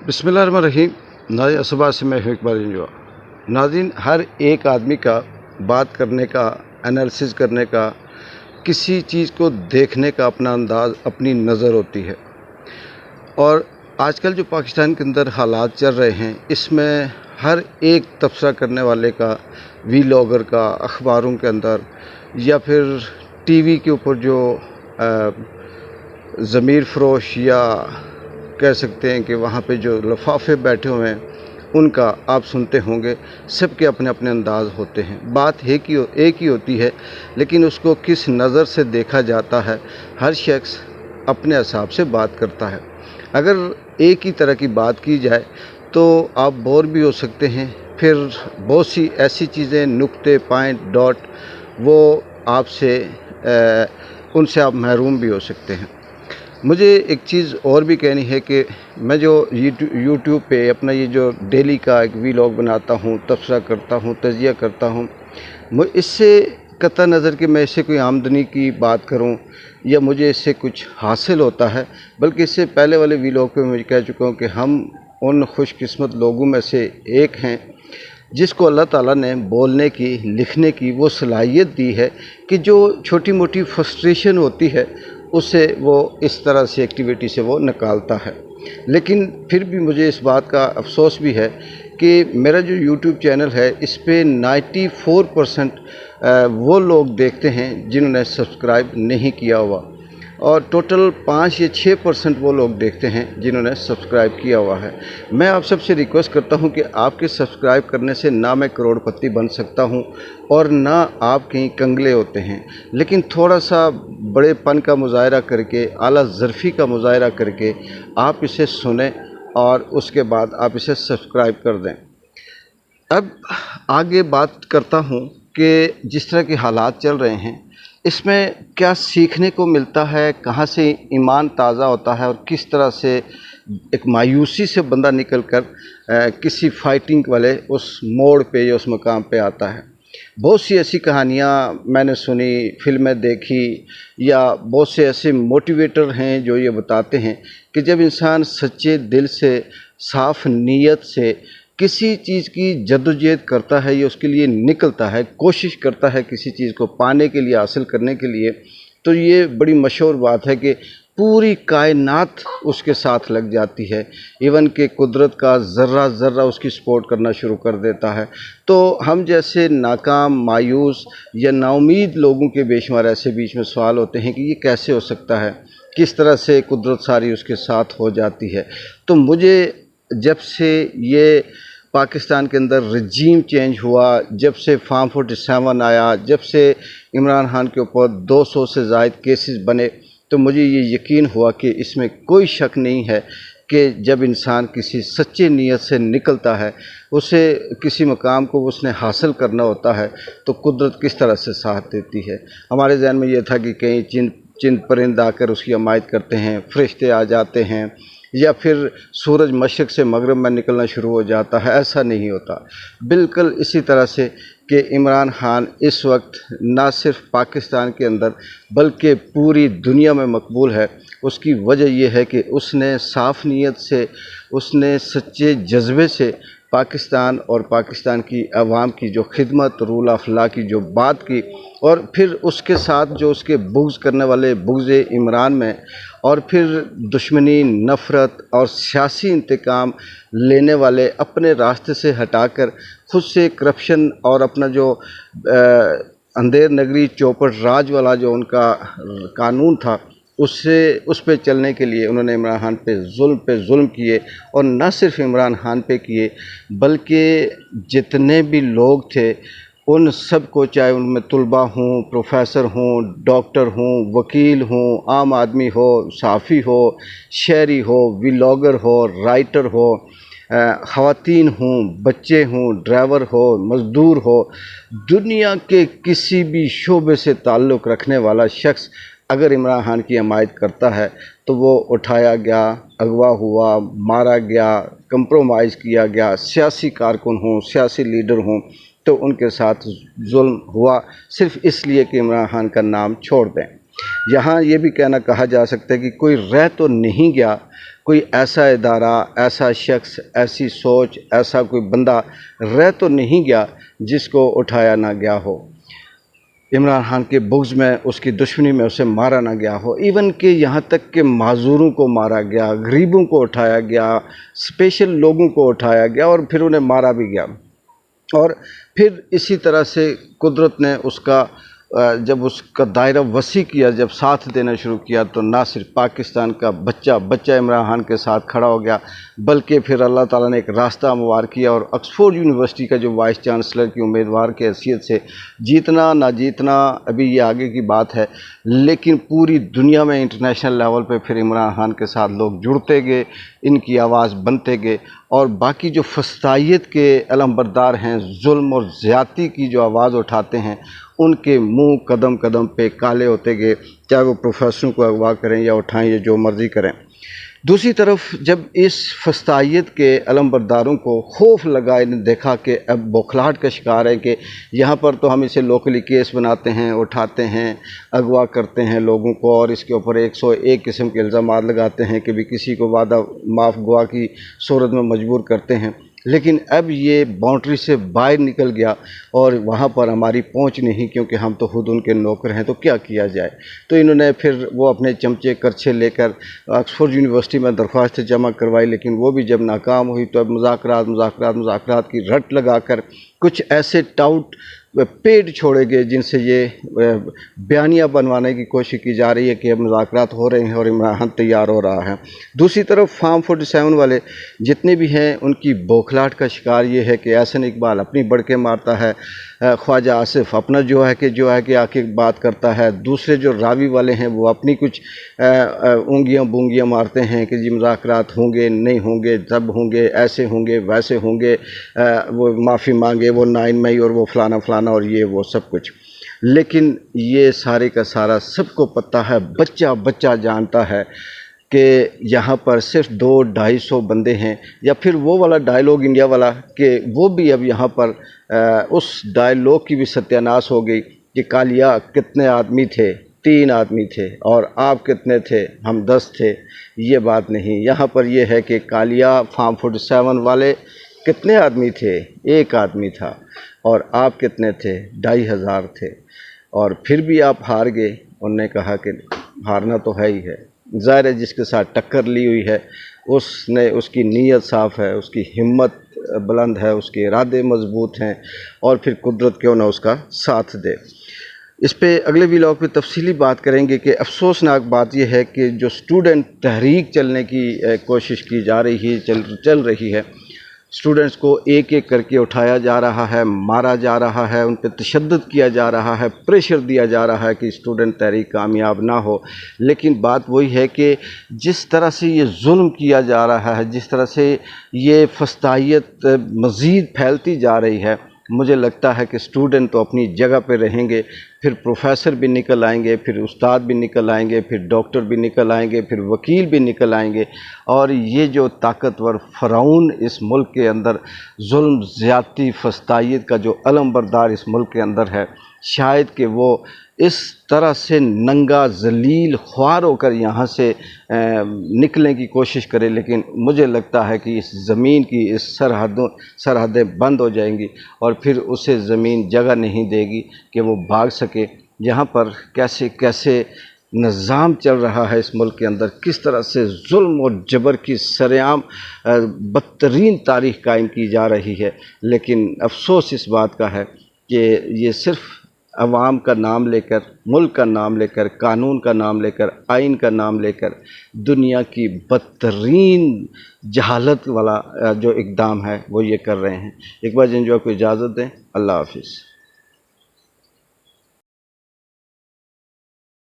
बिस्मिल्लाहिर्रहमानिर्रहीम। नाज़रीन सुबह से मैं हूँ इकबाल इंजवा। नाज़रीन, हर एक आदमी का बात करने का, एनालिसिस करने का, किसी चीज़ को देखने का अपना अंदाज़, अपनी नज़र होती है। और आजकल जो पाकिस्तान के अंदर हालात चल रहे हैं, इसमें हर एक तबसरा करने वाले का, वीलॉगर का, अखबारों के अंदर या फिर टीवी के ऊपर जो ज़मीर फ़रोश या कह सकते हैं कि वहाँ पे जो लफाफे बैठे हुए हैं, उनका आप सुनते होंगे। सबके अपने अपने अंदाज़ होते हैं। बात एक ही होती है, लेकिन उसको किस नज़र से देखा जाता है, हर शख्स अपने हिसाब से बात करता है। अगर एक ही तरह की बात की जाए तो आप बोर भी हो सकते हैं। फिर बहुत सी ऐसी चीज़ें, नुक्ते, पॉइंट, डॉट, वो आपसे उनसे आप महरूम भी हो सकते हैं। मुझे एक चीज़ और भी कहनी है कि मैं जो यूट्यूब पे अपना ये जो डेली का एक वीलॉग बनाता हूँ, तबसरा करता हूँ, तजिया करता हूँ, इससे कतई नज़र कि मैं इससे कोई आमदनी की बात करूँ या मुझे इससे कुछ हासिल होता है, बल्कि इससे पहले वाले वीलॉग पे मैं कह चुका हूँ कि हम उन खुशकिस्मत लोगों में से एक हैं जिसको अल्लाह ताला ने बोलने की, लिखने की वो सलाहियत दी है कि जो छोटी मोटी फ्रस्ट्रेशन होती है उससे वो इस तरह से एक्टिविटी से वो निकालता है। लेकिन फिर भी मुझे इस बात का अफसोस भी है कि मेरा जो यूट्यूब चैनल है, इस पे 94% वो लोग देखते हैं जिन्होंने सब्सक्राइब नहीं किया हुआ, और टोटल 5 या 6% वो लोग देखते हैं जिन्होंने सब्सक्राइब किया हुआ है। मैं आप सबसे रिक्वेस्ट करता हूं कि आपके सब्सक्राइब करने से ना मैं करोड़पति बन सकता हूं और ना आप कहीं कंगले होते हैं, लेकिन थोड़ा सा बड़ेपन का मुजाहरा करके, आला ज़र्फ़ी का मुजाहरा करके आप इसे सुनें और उसके बाद आप इसे सब्सक्राइब कर दें। अब आगे बात करता हूं कि जिस तरह के हालात चल रहे हैं, इसमें क्या सीखने को मिलता है, कहाँ से ईमान ताज़ा होता है और किस तरह से एक मायूसी से बंदा निकल कर किसी फाइटिंग वाले उस मोड़ पे या उस मकाम पे आता है। बहुत सी ऐसी कहानियाँ मैंने सुनी, फिल्में देखी, या बहुत से ऐसे मोटिवेटर हैं जो ये बताते हैं कि जब इंसान सच्चे दिल से, साफ़ नीयत से किसी चीज़ की जद्दोजहद करता है या उसके लिए निकलता है, कोशिश करता है किसी चीज़ को पाने के लिए, हासिल करने के लिए, तो ये बड़ी मशहूर बात है कि पूरी कायनात उसके साथ लग जाती है। इवन कि कुदरत का ज़र्रा ज़र्रा उसकी सपोर्ट करना शुरू कर देता है। तो हम जैसे नाकाम, मायूस या नाउमीद लोगों के बेशुमार ऐसे बीच में सवाल होते हैं कि ये कैसे हो सकता है, किस तरह से कुदरत सारी उसके साथ हो जाती है। तो मुझे जब से ये पाकिस्तान के अंदर रजीम चेंज हुआ, जब से फार्म 47 आया, जब से इमरान खान के ऊपर 200 से ज़ायद केसेस बने, तो मुझे ये यकीन हुआ कि इसमें कोई शक नहीं है कि जब इंसान किसी सच्ची नीयत से निकलता है, उसे किसी मकाम को उसने हासिल करना होता है, तो कुदरत किस तरह से साथ देती है। हमारे ज़हन में ये था कि कहीं चिंद परिंद आकर उसकी हमायत करते हैं, फरिश्ते आ जाते हैं, या फिर सूरज मशरक़ से मगरब में निकलना शुरू हो जाता है। ऐसा नहीं होता। बिल्कुल इसी तरह से कि इमरान खान इस वक्त ना सिर्फ पाकिस्तान के अंदर बल्कि पूरी दुनिया में मकबूल है। उसकी वजह यह है कि उसने साफ़ नीयत से, उसने सच्चे जज्बे से पाकिस्तान और पाकिस्तान की आवाम की जो खिदमत, रूल ऑफ लॉ की जो बात की, और फिर उसके साथ जो उसके बुग़्ज़ करने वाले बुग़्ज़ इमरान में, और फिर दुश्मनी, नफ़रत और सियासी इंतकाम लेने वाले अपने रास्ते से हटाकर खुद से करप्शन और अपना जो अंधेर नगरी चौपट राज वाला जो उनका कानून था, उस पे चलने के लिए उन्होंने इमरान खान पे जुल्म किए। और न सिर्फ इमरान खान पे किए, बल्कि जितने भी लोग थे उन सब को, चाहे उनमें तलबा हों, प्रोफेसर हों, डॉक्टर हों, वकील हों, आम आदमी हो, सहाफ़ी हो, शहरी हो, व्लॉगर हो, राइटर हो, ख़वातीन हों, बच्चे हों, ड्राइवर हो, मज़दूर हो, दुनिया के किसी भी शोबे से ताल्लुक़ रखने वाला शख्स अगर इमरान खान की हमायत करता है तो वो उठाया गया, अगवा हुआ, मारा गया, कंप्रोमाइज़ किया गया। सियासी कारकुन हों, सियासी लीडर हों, तो उनके साथ जुल्म हुआ सिर्फ़ इसलिए कि इमरान खान का नाम छोड़ दें। यहाँ ये भी कहा जा सकता है कि कोई रह तो नहीं गया, کوئی ایسا ادارہ، ایسا شخص، ایسی سوچ، ایسا کوئی بندہ رہ تو نہیں گیا جس کو اٹھایا نہ گیا ہو، عمران خان کے بغض میں، اس کی دشمنی میں اسے مارا نہ گیا ہو، ایون کہ یہاں تک کہ معذوروں کو مارا گیا، غریبوں کو اٹھایا گیا، اسپیشل لوگوں کو اٹھایا گیا اور پھر انہیں مارا بھی گیا۔ اور پھر اسی طرح سے قدرت نے اس کا جب اس کا دائرہ وسیع کیا، جب ساتھ دینا شروع کیا، تو نہ صرف پاکستان کا بچہ عمران خان کے ساتھ کھڑا ہو گیا، بلکہ پھر اللہ تعالیٰ نے ایک راستہ ہموار کیا اور آکسفورڈ یونیورسٹی کا جو وائس چانسلر کی امیدوار کی حیثیت سے جیتنا نہ جیتنا ابھی یہ آگے کی بات ہے، لیکن پوری دنیا میں انٹرنیشنل لیول پہ پھر عمران خان کے ساتھ لوگ جڑتے گئے، ان کی آواز بنتے گئے، اور باقی جو فسطائیت کے علمبردار ہیں، ظلم اور زیادتی کی جو آواز اٹھاتے ہیں، ان کے منہ قدم قدم پہ کالے ہوتے گئے، چاہے وہ پروفیسروں کو اغوا کریں یا اٹھائیں یا جو مرضی کریں۔ دوسری طرف جب اس فسطائیت کے علمبرداروں کو خوف لگا، انہیں دیکھا کہ اب بوکھلاہٹ کا شکار ہے کہ یہاں پر تو ہم اسے لوکلی کیس بناتے ہیں، اٹھاتے ہیں، اغوا کرتے ہیں لوگوں کو، اور اس کے اوپر 101 قسم کے الزامات لگاتے ہیں کہ بھی کسی کو وعدہ معاف گوا کی صورت میں مجبور کرتے ہیں، لیکن اب یہ باؤنڈری سے باہر نکل گیا اور وہاں پر ہماری پہنچ نہیں، کیونکہ ہم تو خود ان کے نوکر ہیں، تو کیا کیا جائے؟ تو انہوں نے پھر وہ اپنے چمچے کرچھے لے کر آکسفورڈ یونیورسٹی میں درخواست جمع کروائی، لیکن وہ بھی جب ناکام ہوئی تو اب مذاکرات کی رٹ لگا کر کچھ ایسے ٹاؤٹ پیڑ چھوڑے گئے جن سے یہ بیانیہ بنوانے کی کوشش کی جا رہی ہے کہ اب مذاکرات ہو رہے ہیں اور عمران خان تیار ہو رہا ہے۔ دوسری طرف فارم 47 والے جتنے بھی ہیں ان کی بوکھلاہٹ کا شکار یہ ہے کہ احسن اقبال اپنی بڑکے مارتا ہے، خواجہ آصف اپنا جو ہے کہ آ کے بات کرتا ہے، دوسرے جو راوی والے ہیں وہ اپنی کچھ اونگیاں بونگیاں مارتے ہیں کہ جی مذاکرات ہوں گے نہیں ہوں گے، جب ہوں گے ایسے ہوں گے ویسے ہوں گے، وہ معافی مانگے، وہ 9 مئی اور وہ فلانا فلانا اور یہ وہ سب کچھ، لیکن یہ سارے کا سارا سب کو پتہ ہے، بچہ جانتا ہے کہ یہاں پر صرف 200-250 بندے ہیں، یا پھر وہ والا ڈائلاگ انڈیا والا کہ وہ بھی اب یہاں پر اس ڈائلاگ کی بھی ستیہ ناش ہو گئی کہ کالیا کتنے آدمی تھے؟ 3 آدمی تھے، اور آپ کتنے تھے؟ ہم 10 تھے۔ یہ بات نہیں، یہاں پر یہ ہے کہ کالیا فارم 47 والے کتنے آدمی تھے؟ 1 آدمی تھا، اور آپ کتنے تھے؟ 2500 تھے، اور پھر بھی آپ ہار گئے۔ انہوں نے کہا کہ ہارنا تو ہے ہی ہے، ظاہر ہے جس کے ساتھ ٹکر لی ہوئی ہے اس کی نیت صاف ہے، اس کی ہمت بلند ہے، اس کے ارادے مضبوط ہیں، اور پھر قدرت کیوں نہ اس کا ساتھ دے۔ اس پہ اگلے ویلاگ پہ تفصیلی بات کریں گے کہ افسوسناک بات یہ ہے کہ جو اسٹوڈنٹ تحریک چلنے کی کوشش کی جا رہی ہے، چل رہی ہے، اسٹوڈنٹس کو ایک ایک کر کے اٹھایا جا رہا ہے، مارا جا رہا ہے، ان پہ تشدد کیا جا رہا ہے، پریشر دیا جا رہا ہے کہ اسٹوڈنٹ تحریک کامیاب نہ ہو، لیکن بات وہی ہے کہ جس طرح سے یہ ظلم کیا جا رہا ہے، جس طرح سے یہ فسطائیت مزید پھیلتی جا رہی ہے، مجھے لگتا ہے کہ اسٹوڈنٹ تو اپنی جگہ پہ رہیں گے، پھر پروفیسر بھی نکل آئیں گے، پھر استاد بھی نکل آئیں گے، پھر ڈاکٹر بھی نکل آئیں گے، پھر وکیل بھی نکل آئیں گے، اور یہ جو طاقتور فرعون اس ملک کے اندر ظلم زیادتی فسطائیت کا جو علمبردار اس ملک کے اندر ہے، شاید کہ وہ اس طرح سے ننگا ذلیل خوار ہو کر یہاں سے نکلنے کی کوشش کرے، لیکن مجھے لگتا ہے کہ اس زمین کی اس سرحدیں بند ہو جائیں گی، اور پھر اسے زمین جگہ نہیں دے گی کہ وہ بھاگ سکے۔ یہاں پر کیسے نظام چل رہا ہے اس ملک کے اندر، کس طرح سے ظلم اور جبر کی سرعام بدترین تاریخ قائم کی جا رہی ہے، لیکن افسوس اس بات کا ہے کہ یہ صرف عوام کا نام لے کر، ملک کا نام لے کر، قانون کا نام لے کر، آئین کا نام لے کر دنیا کی بدترین جہالت والا جو اقدام ہے وہ یہ کر رہے ہیں۔ ایک بار جن جو کو اجازت دیں، اللہ حافظ۔